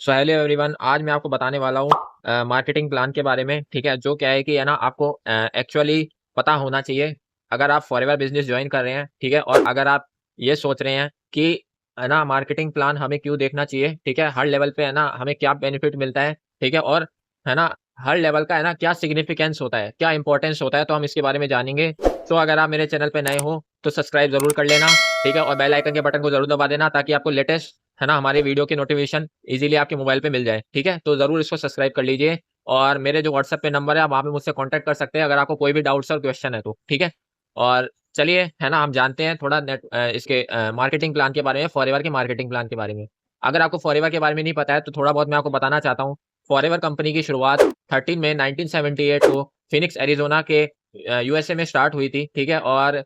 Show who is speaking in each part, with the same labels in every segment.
Speaker 1: So hello everyone, आज मैं आपको बताने वाला हूँ मार्केटिंग प्लान के बारे में। ठीक है, जो क्या है कि है ना, आपको एक्चुअली पता होना चाहिए अगर आप फॉरएवर बिजनेस ज्वाइन कर रहे हैं। ठीक है, और अगर आप ये सोच रहे हैं कि है ना मार्केटिंग प्लान हमें क्यों देखना चाहिए। ठीक है, हर लेवल पे है ना हमें क्या बेनिफिट मिलता है। ठीक है, और है ना हर लेवल का है ना क्या सिग्निफिकेंस होता है, क्या इंपॉर्टेंस होता है, तो हम इसके बारे में जानेंगे। सो अगर आप मेरे चैनल पे नए हो तो सब्सक्राइब जरूर कर लेना। ठीक है, और बेल आइकन के बटन को जरूर दबा देना ताकि आपको लेटेस्ट है ना हमारे वीडियो की नोटिफिकेशन इजीली आपके मोबाइल पे मिल जाए। ठीक है, तो जरूर इसको सब्सक्राइब कर लीजिए। और मेरे जो व्हाट्सएप पे नंबर है, आप वहाँ पे मुझसे कांटेक्ट कर सकते हैं अगर आपको कोई भी डाउट्स और क्वेश्चन है तो। ठीक है, और चलिए है ना हम जानते हैं थोड़ा इसके मार्केटिंग प्लान के बारे में, फॉरएवर के मार्केटिंग प्लान के बारे में। अगर आपको फॉरएवर के बारे में नहीं पता है तो थोड़ा बहुत मैं आपको बताना चाहता हूँ। फॉरएवर कंपनी की शुरुआत 13 मई 1978 को फिनिक्स एरिजोना के यूएसए में स्टार्ट हुई थी। ठीक है, और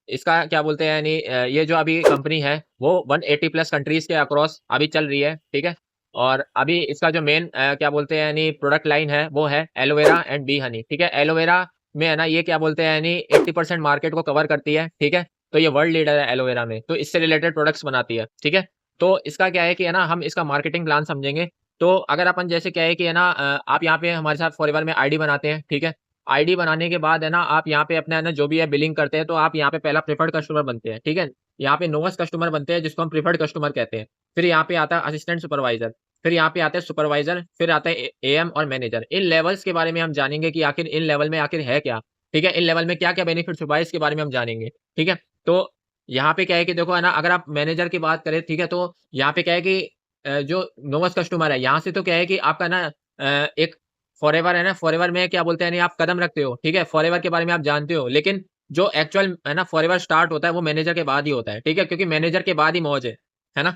Speaker 1: इसका क्या बोलते हैं यानी ये जो अभी कंपनी है वो 180 प्लस कंट्रीज के अक्रॉस अभी चल रही है। ठीक है, और अभी इसका जो मेन क्या बोलते हैं यानी प्रोडक्ट लाइन है वो है एलोवेरा एंड बी हनी। ठीक है, एलोवेरा में है ना ये क्या बोलते हैं यानी 80% मार्केट को कवर करती है। ठीक है, तो ये वर्ल्ड लीडर है एलोवेरा में, तो इससे रिलेटेड प्रोडक्ट्स बनाती है। ठीक है, तो इसका क्या है कि है ना हम इसका मार्केटिंग प्लान समझेंगे। तो अगर अपन जैसे क्या है कि है ना आप यहाँ पे हमारे साथ फॉरएवर में आईडी बनाते हैं। ठीक है, आईडी बनाने के बाद है ना आप यहाँ पे अपना है ना जो भी है बिलिंग करते हैं, तो आप यहाँ पे पहला प्रेफर्ड कस्टमर बनते हैं। ठीक है, यहाँ पे नोवेस्ट कस्टमर बनते हैं जिसको हम प्रेफर्ड कस्टमर कहते हैं। फिर यहाँ पे आता है असिस्टेंट सुपरवाइजर, फिर यहाँ पे आता है सुपरवाइजर, फिर आता है एएम और मैनेजर। इन लेवल्स के बारे में हम जानेंगे कि आखिर इन लेवल में आखिर है क्या। ठीक है, इन लेवल में क्या क्या बेनिफिट छुपा है इसके बारे में हम जानेंगे। ठीक है, तो यहाँ पे क्या है कि देखो है ना अगर आप मैनेजर की बात करें, ठीक है, तो यहाँ पे क्या है कि जो नोवेस्ट कस्टमर है यहाँ से तो क्या है कि आपका ना एक फॉरएवर है ना, फॉरएवर में क्या बोलते हैं नहीं आप कदम रखते हो। ठीक है, फॉरएवर के बारे में आप जानते हो, लेकिन जो एक्चुअल है ना फॉरएवर स्टार्ट होता है वो मैनेजर के बाद ही होता है। ठीक है, क्योंकि मैनेजर के बाद ही मौज है ना।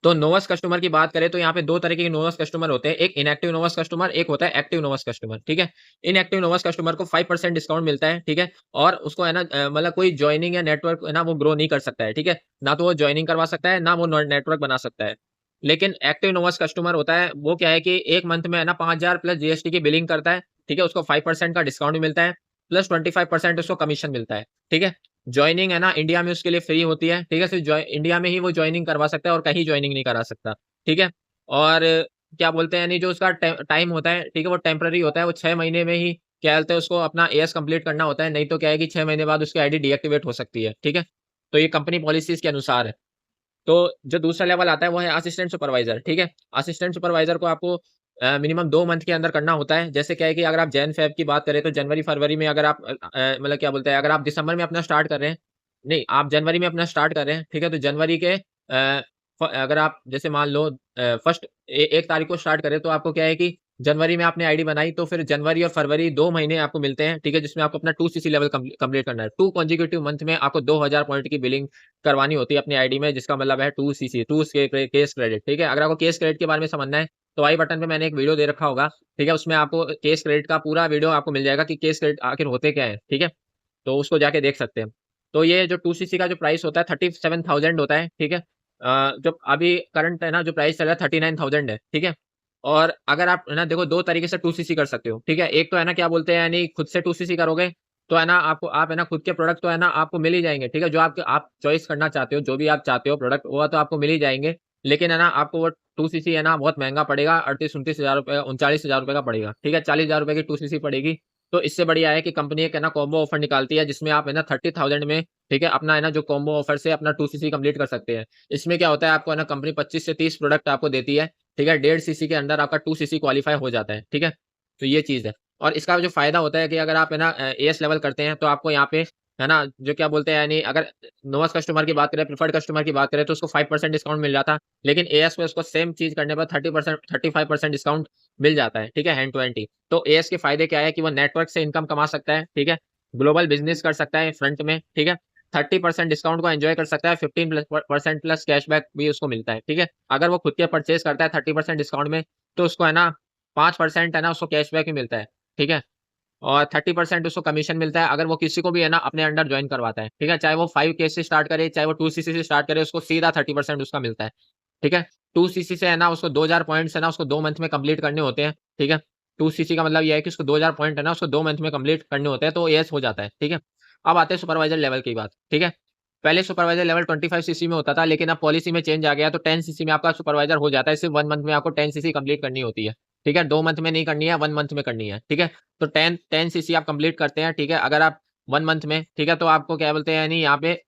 Speaker 1: तो नोवस कस्टमर की बात करें तो यहाँ पे दो तरीके के नोवस कस्टमर होते हैं, एक इनएक्टिव नोवस कस्टमर, एक होता है एक्टिव नोवस कस्टमर। ठीक है, इनएक्टिव नोवस कस्टमर को 5% डिस्काउंट मिलता है। ठीक है, और उसको है ना मतलब कोई ज्वाइनिंग या नेटवर्क है ना वो ग्रो नहीं कर सकता है। ठीक है, ना तो वो ज्वाइनिंग करवा सकता है ना वो नेटवर्क बना सकता है। लेकिन एक्टिव नोवस कस्टमर होता है वो क्या है कि एक मंथ में है ना 5000 प्लस जीएसटी की बिलिंग करता है। ठीक है, उसको 5% का डिस्काउंट मिलता है, प्लस 25% उसको कमीशन मिलता है। ठीक है, जॉइनिंग है ना इंडिया में उसके लिए फ्री होती है। ठीक है, सिर्फ इंडिया में ही वो जॉइनिंग करवा सकता है और कहीं जॉइनिंग नहीं करा सकता। ठीक है, और क्या बोलते हैं यानी जो उसका टाइम होता है, ठीक है, वो टेम्पररी होता है, वो 6 महीने में ही क्या बोलते हैं उसको अपना एएस कंप्लीट करना होता है, नहीं तो क्या है कि 6 महीने बाद उसकी आईडी डीएक्टिवेट हो सकती है। ठीक है, तो ये कंपनी पॉलिसीज के अनुसार है। तो जो दूसरा लेवल आता है वो है असिस्टेंट सुपरवाइजर। ठीक है, असिस्टेंट सुपरवाइजर को आपको मिनिमम 2 मंथ के अंदर करना होता है। जैसे क्या है कि अगर आप जैन फेब की बात करें तो जनवरी फरवरी में अगर आप मतलब क्या बोलते हैं अगर आप दिसंबर में अपना स्टार्ट कर रहे हैं, नहीं आप जनवरी में अपना स्टार्ट कर रहे हैं। ठीक है, तो जनवरी के अगर आप जैसे मान लो फर्स्ट 1 तारीख को स्टार्ट करें तो आपको क्या है कि जनवरी में आपने आईडी बनाई तो फिर जनवरी और फरवरी 2 महीने आपको मिलते हैं। ठीक है, जिसमें आपको अपना 2 सीसी लेवल कंप्लीट करना है। 2 कॉन्जिक्यूटिव मंथ में आपको 2000 पॉइंट की बिलिंग करवानी होती है अपनी आईडी में, जिसका मतलब है 2 सीसी, केस क्रेडिट। ठीक है, अगर आपको केस क्रेडिट के बारे में समझना है तो आई बटन पे मैंने एक वीडियो दे रखा होगा। ठीक है, उसमें आपको केस क्रेडिट का पूरा वीडियो आपको मिल जाएगा कि केस क्रेडिट आखिर होते क्या है। ठीक है, तो उसको जाके देख सकते हैं। तो ये जो 2 सीसी का जो प्राइस होता है 37,000 होता है। ठीक है, जो अभी करंट है ना जो प्राइस चल रहा है 39,000 है। ठीक है, और अगर आप है ना देखो 2 तरीके से 2 सीसी कर सकते हो। ठीक है, एक तो है ना क्या बोलते हैं यानी खुद से 2 सीसी करोगे तो है ना आपको आप है ना खुद के प्रोडक्ट तो है ना आपको मिल ही जाएँगे। ठीक है, जो आप चॉइस करना चाहते हो, जो भी आप चाहते हो प्रोडक्ट वो तो आपको मिल ही जाएँगे। लेकिन है ना आपको वो 2 सीसी है ना बहुत महँगा पड़ेगा, 38-29 हज़ार रुपए, 39 हज़ार रुपए का पड़ेगा। ठीक है, 40 हज़ार रुपए की 2 सीसी पड़ेगी। तो इससे बढ़िया है कि कंपनी एक है ना कॉम्बो ऑफर निकालती है जिसमें आप है ना 30,000 में, ठीक है, अपना है ना जो कॉम्बो ऑफर से अपना 2 सीसी कंप्लीट कर सकते हैं। इसमें क्या होता है आपको है ना कंपनी 25 से 30 प्रोडक्ट आपको देती है। ठीक है, 1.5 सीसी के अंदर आपका 2 सीसी क्वालीफाई हो जाता है। ठीक है, तो ये चीज़ है। और इसका जो फ़ायदा होता है कि अगर आप है ना एएस लेवल करते हैं तो आपको यहाँ पे है ना जो क्या बोलते हैं यानी अगर नोवेस्ट कस्टमर की बात करें, प्रेफर्ड कस्टमर की बात करें तो उसको 5% डिस्काउंट मिल जाता। लेकिन एएस पे उसको सेम चीज़ करने पर 30% 35% डिस्काउंट मिल जाता है। ठीक है, हैंड टू हैंड ही। तो एएस के फ़ायदे क्या है कि वो नेटवर्क से इनकम कमा सकता है। ठीक है, ग्लोबल बिज़नेस कर सकता है फ्रंट में। ठीक है, 30% डिस्काउंट को एन्जॉय कर सकता है, 15 प्लस परसेंट प्लस कैशबैक भी उसको मिलता है। ठीक है, अगर वो खुद के परचेज़ करता है 30% डिस्काउंट में तो उसको है ना 5% है ना उसको कैशबैक भी मिलता है। ठीक है, और 30% उसको कमीशन मिलता है अगर वो किसी को भी है ना अपने अंडर जॉइन करवाता है। ठीक है, चाहे वो 5 केस से स्टार्ट करे, चाहे वो 2 सीसी से स्टार्ट करे, उसको सीधा 30% उसका मिलता है। ठीक है, 2 सीसी से है ना उसको 2000 पॉइंट्स है ना उसको 2 मंथ में कंप्लीट करने होते हैं। ठीक है, 2 सीसी का मतलब ये है कि उसको 2000 पॉइंट है ना उसको 2 मंथ में कंप्लीट करने होते हैं तो एएस हो जाता है। ठीक है, अब आते हैं सुपरवाइजर लेवल की बात। ठीक है, पहले सुपरवाइजर लेवल 25 सीसी में होता था, लेकिन अब पॉलिसी में चेंज आ गया, तो 10 सीसी में आपका सुपरवाइजर हो जाता है। सिर्फ 1 मंथ में आपको 10 सीसी कंप्लीट करनी होती है, ठीक है। 2 मंथ में नहीं करनी है, 1 मंथ में करनी है, ठीक है। तो 10 सीसी आप कंप्लीट करते हैं, ठीक है। अगर आप 1 मंथ में, ठीक है, तो आपको क्या बोलते हैं, यानी यहाँ पे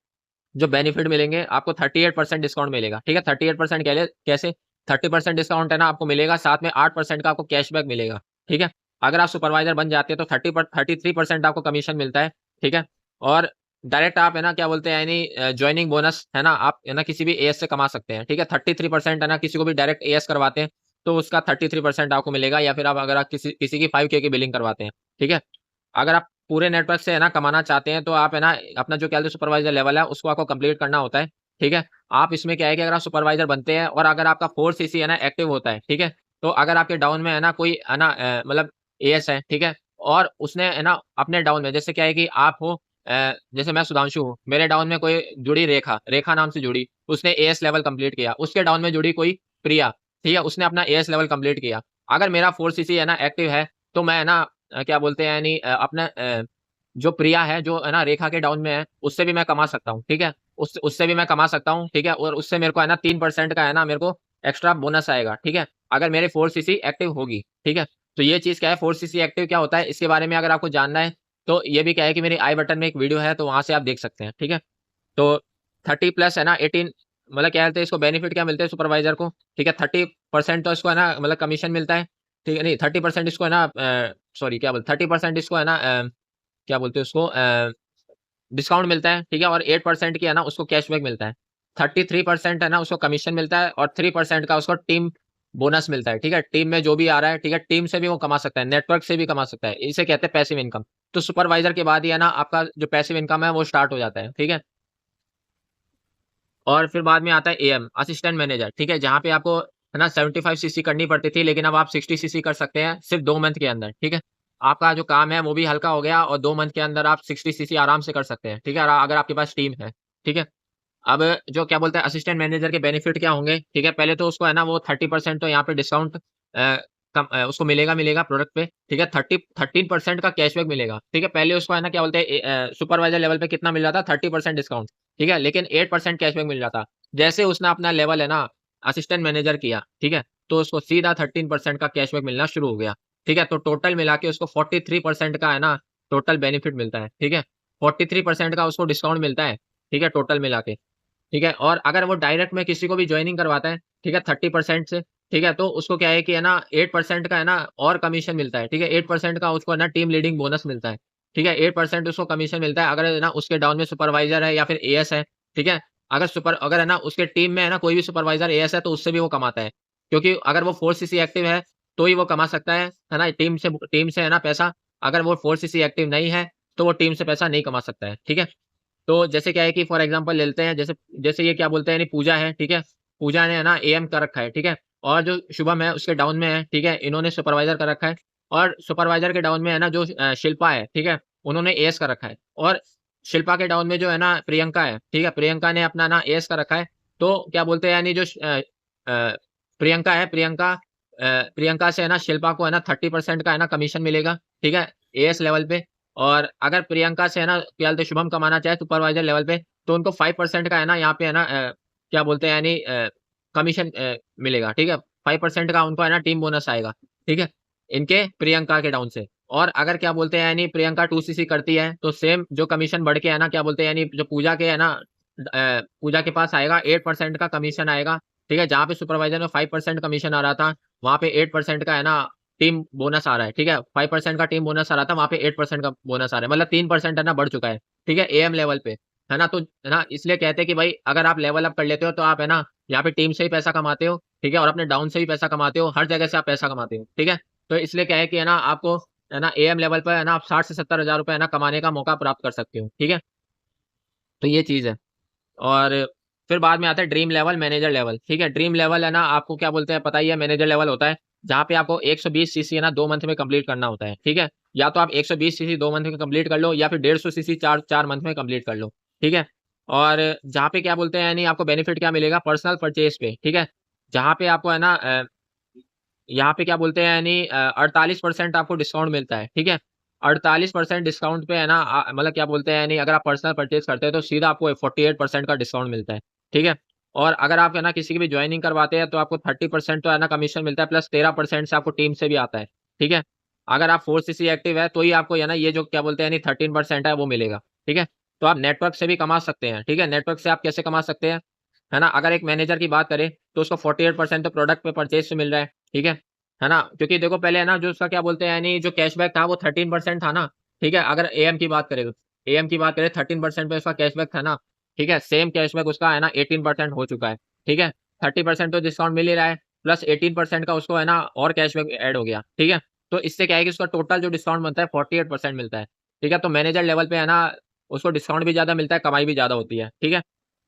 Speaker 1: जो बेनिफिट मिलेंगे आपको 38% डिस्काउंट मिलेगा, ठीक है। 38% कैसे 30% डिस्काउंट है ना आपको मिलेगा, साथ में 8% का आपको कैशबैक मिलेगा, ठीक है। अगर आप सुपरवाइजर बन जाते हैं तो 33% आपको कमीशन मिलता है, ठीक है। और डायरेक्ट आप है ना क्या बोलते हैं, यानी ज्वाइनिंग बोनस है ना, आप है ना किसी भी एएस से कमा सकते हैं, ठीक है। 33% है ना, किसी को भी डायरेक्ट एएस करवाते हैं तो उसका 33% आपको मिलेगा, या फिर आप अगर आप किसी की 5K की बिलिंग करवाते हैं, ठीक है। अगर आप पूरे नेटवर्क से है ना कमाना चाहते हैं तो आप है ना अपना जो क्या बोलते हैं सुपरवाइजर लेवल है उसको आपको कंप्लीट करना होता है, ठीक है। आप इसमें क्या है कि अगर आप सुपरवाइजर बनते हैं और अगर आपका 4 सीसी है ना एक्टिव होता है, ठीक है, तो अगर आपके डाउन में है ना कोई है ना मतलब एएस है, ठीक है, और उसने है ना अपने डाउन में, जैसे क्या है कि आप हो जैसे मैं सुधांशु हूँ, मेरे डाउन में कोई जुड़ी रेखा रेखा नाम से जुड़ी, उसने एएस लेवल कंप्लीट किया, उसके डाउन में जुड़ी कोई प्रिया, ठीक है, उसने अपना एएस लेवल कंप्लीट किया। अगर मेरा 4 सीसी है ना एक्टिव है तो मैं है ना क्या बोलते हैं, यानी अपना जो प्रिया है, जो है ना रेखा के डाउन में है, उससे भी मैं कमा सकता हूँ, ठीक है। उससे भी मैं कमा सकता हूँ, ठीक है। और उससे मेरे को है ना 3% का है ना मेरे को एक्स्ट्रा बोनस आएगा, ठीक है, अगर मेरे 4 सीसी एक्टिव होगी, ठीक है। तो ये चीज़ क्या है, 4 सीसी एक्टिव क्या होता है, इसके बारे में अगर आपको जानना है तो ये भी क्या है कि मेरे आई बटन में एक वीडियो है, तो वहाँ से आप देख सकते हैं, ठीक है। तो 30 प्लस है ना 18, मतलब क्या कहते हैं इसको, बेनिफिट क्या मिलते हैं सुपरवाइजर को, ठीक है। 30% तो इसको है ना मतलब कमीशन मिलता है, ठीक है, नहीं 30% इसको है ना सॉरी क्या बोलते 30% इसको है ना क्या बोलते हैं उसको डिस्काउंट मिलता है, ठीक है। और 8% की है ना उसको कैशबैक मिलता है। 33% है ना उसको कमीशन मिलता है, और 3% का उसको टीम बोनस मिलता है, ठीक है। टीम में जो भी आ रहा है, ठीक है, टीम से भी वो कमा सकता है, नेटवर्क से भी कमा सकता है, इसे कहते हैं पैसिव इनकम। तो सुपरवाइजर के बाद ही है ना आपका जो पैसिव इनकम है वो स्टार्ट हो जाता है, ठीक है। और फिर बाद में आता है एएम असिस्टेंट मैनेजर, ठीक है, जहाँ पे आपको है ना 75 सीसी करनी पड़ती थी, लेकिन अब आप 60 सीसी कर सकते हैं सिर्फ 2 मंथ के अंदर, ठीक है। आपका जो काम है वो भी हल्का हो गया, और 2 मंथ के अंदर आप 60 सीसी आराम से कर सकते हैं, ठीक है, अगर आपके पास टीम है, ठीक है। अब जो क्या बोलते हैं असिस्टेंट मैनेजर के बेनिफिट क्या होंगे, ठीक है। पहले तो उसको है ना वो 30% तो यहाँ पे डिस्काउंट उसको मिलेगा प्रोडक्ट पे, ठीक है। 13% का कैशबैक मिलेगा, ठीक है। पहले उसको है ना क्या बोलते हैं सुपरवाइजर लेवल पे कितना मिल रहा था, 30% डिस्काउंट, ठीक है, लेकिन 8% कैशबैक मिल रहा था। जैसे उसने अपना लेवल है ना असिस्टेंट मैनेजर किया, ठीक है, तो उसको सीधा 13% का कैशबैक मिलना शुरू हो गया, ठीक है। तो टोटल मिला के उसको 43% का है ना टोटल बेनिफिट मिलता है, ठीक है। 43% का उसको डिस्काउंट मिलता है, ठीक है, टोटल मिला के, ठीक है। और अगर वो डायरेक्ट में किसी को भी जॉइनिंग करवाता है, ठीक है, 30% से, ठीक है, तो उसको क्या है कि है ना 8% का है ना और कमीशन मिलता है, ठीक है। 8% का उसको है ना टीम लीडिंग बोनस मिलता है, ठीक है। 8% उसको कमीशन मिलता है अगर है ना उसके डाउन में सुपरवाइजर है या फिर एएस है, ठीक है। अगर है ना उसके टीम में है ना कोई भी सुपरवाइजर एएस है तो उससे भी वो कमाता है, क्योंकि अगर वो 4 सीसी एक्टिव है तो ही वो कमा सकता है ना टीम से है ना पैसा। अगर वो 4 सीसी एक्टिव नहीं है तो वो टीम से पैसा नहीं कमा सकता है, ठीक है। तो जैसे क्या है कि फॉर एग्जांपल ले लेते हैं, जैसे जैसे ये क्या बोलते हैं, यानी पूजा है, ठीक है। पूजा ने है ना एएम कर रखा है, ठीक है। और जो शुभम है उसके डाउन में है, ठीक है, इन्होंने सुपरवाइजर कर रखा है। और सुपरवाइजर के डाउन में है ना जो शिल्पा है, ठीक है, उन्होंने एएस कर रखा है। और शिल्पा के डाउन में जो है ना प्रियंका है, ठीक है, प्रियंका ने अपना ना एएस कर रखा है। तो क्या बोलते हैं, यानी जो प्रियंका है, प्रियंका से है ना शिल्पा को है ना 30% का है ना कमीशन मिलेगा, ठीक है, एएस लेवल पे। और अगर प्रियंका से है ना क्या बोलते हैं शुभम कमाना चाहे सुपरवाइजर लेवल पे, तो उनको 5% का है ना यहाँ पे है ना क्या बोलते हैं, यानी कमीशन मिलेगा, ठीक है। 5% का उनको है ना टीम बोनस आएगा, ठीक है, इनके प्रियंका के डाउन से। और अगर क्या बोलते हैं, यानी प्रियंका 2 सीसी करती है तो सेम जो कमीशन बढ़ के है ना क्या बोलते हैं, यानी जो पूजा के है ना पूजा के पास आएगा 8% का कमीशन आएगा, ठीक है। जहाँ पे सुपरवाइजर में 5% कमीशन आ रहा था, वहाँ पे 8% का है ना टीम बोनस आ रहा है, ठीक है। 5% का टीम बोनस आ रहा था, वहाँ पे 8% का बोनस आ रहा है, मतलब 3% है ना बढ़ चुका है, ठीक है, एएम लेवल पे, है ना। तो है ना इसलिए कहते हैं कि भाई अगर आप लेवल अप कर लेते हो तो आप है ना यहाँ पे टीम से ही पैसा कमाते हो, ठीक है, और अपने डाउन से भी पैसा कमाते हो, हर जगह से आप पैसा कमाते हो, ठीक है। तो इसलिए क्या है कि है ना आपको है ना एएम लेवल पर है ना आप 60 से 70 हज़ार रुपए है ना कमाने का मौका प्राप्त कर सकते हो, ठीक है। तो ये चीज़ है। और फिर बाद में आता है ड्रीम लेवल, मैनेजर लेवल, ठीक है। ड्रीम लेवल है ना आपको क्या बोलते हैं पता ही है, मैनेजर लेवल होता है जहाँ पे आपको 120 सीसी है ना 2 मंथ में कंप्लीट करना होता है, ठीक है। या तो आप 120 सीसी 2 मंथ में कंप्लीट कर लो, या फिर 150 सीसी 4 मंथ में कंप्लीट कर लो, ठीक है। और जहाँ पे क्या बोलते हैं, यानी आपको बेनिफिट क्या मिलेगा पर्सनल परचेज पे, ठीक है। जहाँ पे आपको है ना यहाँ पे क्या बोलते हैं, यानी 48% आपको डिस्काउंट मिलता है, ठीक है। 48% डिस्काउंट पे है ना, मतलब क्या बोलते हैं, यानी अगर आप पर्सनल परचेज करते हैं तो सीधा आपको 48% का डिस्काउंट मिलता है, ठीक है। और अगर आप है ना किसी की भी ज्वाइनिंग करवाते हैं तो आपको 30% तो है ना कमीशन मिलता है, प्लस 13% से आपको टीम से भी आता है, ठीक है। अगर आप 4cc एक्टिव है तो ही आपको है ना ये जो क्या बोलते हैं, यानी 13% है वो मिलेगा, ठीक है। तो आप नेटवर्क से भी कमा सकते हैं, ठीक है। नेटवर्क से आप कैसे कमा सकते हैं, है ना। अगर एक मैनेजर की बात करें तो उसको 48% तो प्रोडक्ट पे परचेज से मिल रहा है, ठीक है ना। क्योंकि देखो पहले है ना जो उसका क्या बोलते हैं, यानी जो कैशबैक था वो 13% था ना, ठीक है। अगर एएम की बात करें तो एएम की बात करें 13% पे उसका कैशबैक था ना, ठीक है। सेम कैशबैक उसका है ना 18% हो चुका है, ठीक है। 30% तो डिस्काउंट मिल ही रहा है, प्लस 18% का उसको है ना और कैशबैक ऐड हो गया, ठीक है। तो इससे क्या है कि उसका टोटल जो डिस्काउंट बनता है 48% मिलता है, ठीक है। तो मैनेजर लेवल पे है ना उसको डिस्काउंट भी ज्यादा मिलता है, कमाई भी ज्यादा होती है, ठीक है।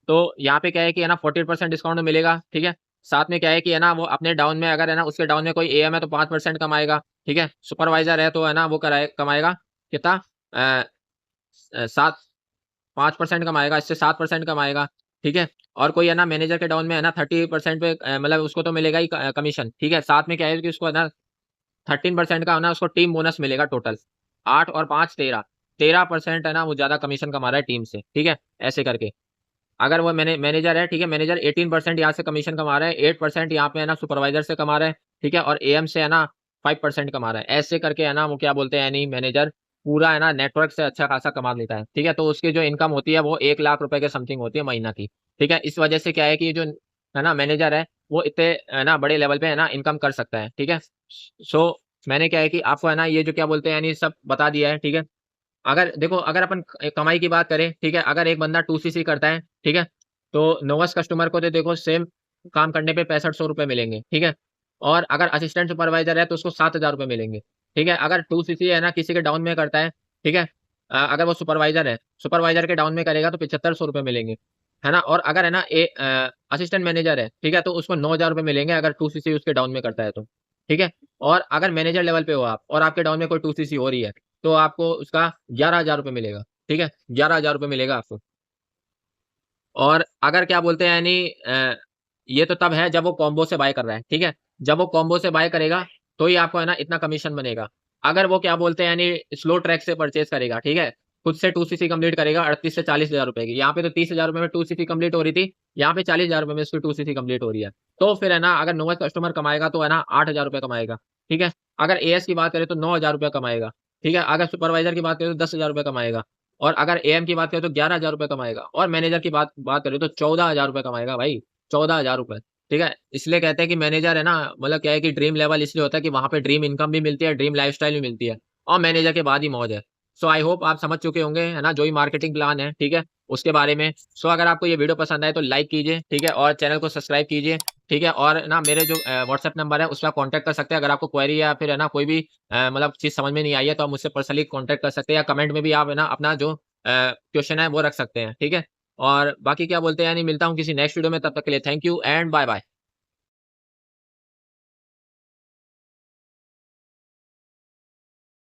Speaker 1: तो यहाँ पे क्या है कि है ना 48% डिस्काउंट मिलेगा, ठीक है। साथ में क्या है कि है ना वो अपने डाउन में अगर है ना उसके डाउन में कोई एएम है तो 5% कमाएगा, ठीक है। सुपरवाइजर है तो है ना वो कराए कमाएगा कितना, अ, 7 5% कमाएगा, इससे 7% कमाएगा, ठीक है। और कोई है ना मैनेजर के डाउन में है ना 30% पे मतलब उसको तो मिलेगा ही कमीशन, ठीक है। साथ में क्या है कि उसको है ना 13% का है ना उसको टीम बोनस मिलेगा टोटल। 8 और 5 13, 13% है ना वो ज्यादा कमीशन कमा रहा है टीम से, ठीक है। ऐसे करके अगर वो मैनेजर है, ठीक है, मैनेजर 18% यहाँ से कमीशन कमा रहा है, 8% यहाँ पे है ना सुपरवाइजर से कमा रहा है, ठीक है। और एएम से है ना 5% कमा रहा है। ऐसे करके है ना वो क्या बोलते हैं, यानी मैनेजर पूरा है ना नेटवर्क से अच्छा खासा कमा लेता है, ठीक है। तो उसकी जो इनकम होती है वो 1 लाख रुपए के समथिंग होती है महीना की, ठीक है। इस वजह से क्या है कि ये जो है ना मैनेजर है वो इतने है ना बड़े लेवल पे है ना इनकम कर सकता है, ठीक है। सो मैंने क्या है कि आपको है ना ये जो क्या बोलते हैं यानी सब बता दिया है, ठीक है। अगर देखो अगर अपन कमाई की बात करें, ठीक है, अगर एक बंदा 2cc करता है, ठीक है, तो नोवस कस्टमर को तो देखो सेम काम करने पे 6500 रुपये मिलेंगे, ठीक है। और अगर असिस्टेंट सुपरवाइजर है तो उसको 7000 रुपये मिलेंगे, ठीक है। अगर 2cc है ना किसी के डाउन में करता है, ठीक है, अगर वो सुपरवाइजर है, सुपरवाइजर के डाउन में करेगा तो 7500 रुपये मिलेंगे, है ना। और अगर है ना असिस्टेंट मैनेजर है, ठीक है, तो उसको 9000 रुपये मिलेंगे अगर 2cc उसके डाउन में करता है तो, ठीक है। और अगर मैनेजर लेवल पे हो आप और आपके डाउन में कोई 2cc हो रही है तो आपको उसका 11,000 रुपये मिलेगा, ठीक है। 11,000 रुपये मिलेगा आपको। और अगर क्या बोलते हैं यानी ये तो तब है जब वो कॉम्बो से बाय कर रहा है, ठीक है। जब वो कॉम्बो से बाय करेगा तो ही आपको है ना इतना कमीशन बनेगा। अगर वो क्या बोलते हैं यानी स्लो ट्रैक से परचेज करेगा, ठीक है, खुद से 2cc कंप्लीट करेगा 38 से 40,000 रुपए की। यहाँ पे तो 30,000 रुपए में 2cc कंप्लीट हो रही थी, यहाँ पे 40,000 रुपए में इसकी 2cc कंप्लीट हो रही है। तो फिर है ना अगर नोवल कस्टमर कमाएगा तो है ना 8,000 रुपए कमाएगा, ठीक है। अगर एएस की बात करें तो 9,000 रुपये कमाएगा, ठीक है। अगर सुपरवाइजर की बात करें तो 10,000 रुपये कमाएगा। और अगर एएम की बात करें तो 11,000 रुपये कमाएगा। और मैनेजर की बात बात करें तो 14,000 रुपये कमाएगा भाई, 14,000 रुपये, ठीक है। इसलिए कहते हैं कि मैनेजर है ना मतलब क्या है कि ड्रीम लेवल इसलिए होता है कि वहां पे ड्रीम इनकम भी मिलती है, ड्रीम लाइफस्टाइल भी मिलती है, और मैनेजर के बाद ही मौज है। सो आई होप आप समझ चुके होंगे है ना जो ही मार्केटिंग प्लान है, ठीक है, उसके बारे में। सो अगर आपको ये वीडियो पसंद आए तो लाइक कीजिए, ठीक है, और चैनल को सब्सक्राइब कीजिए, ठीक है। और ना मेरे जो व्हाट्सएप नंबर है उस पर आप कॉन्टैक्ट कर सकते हैं। अगर आपको क्वेरी या फिर है ना कोई भी मतलब चीज़ समझ में नहीं आई है तो आप मुझसे पर्सनली कॉन्टैक्ट कर सकते हैं, या कमेंट में भी आप है ना अपना जो क्वेश्चन है वो रख सकते हैं, ठीक है। और बाकी क्या बोलते हैं यानी मिलता हूँ किसी नेक्स्ट वीडियो में, तब तक के लिए thank you and bye bye.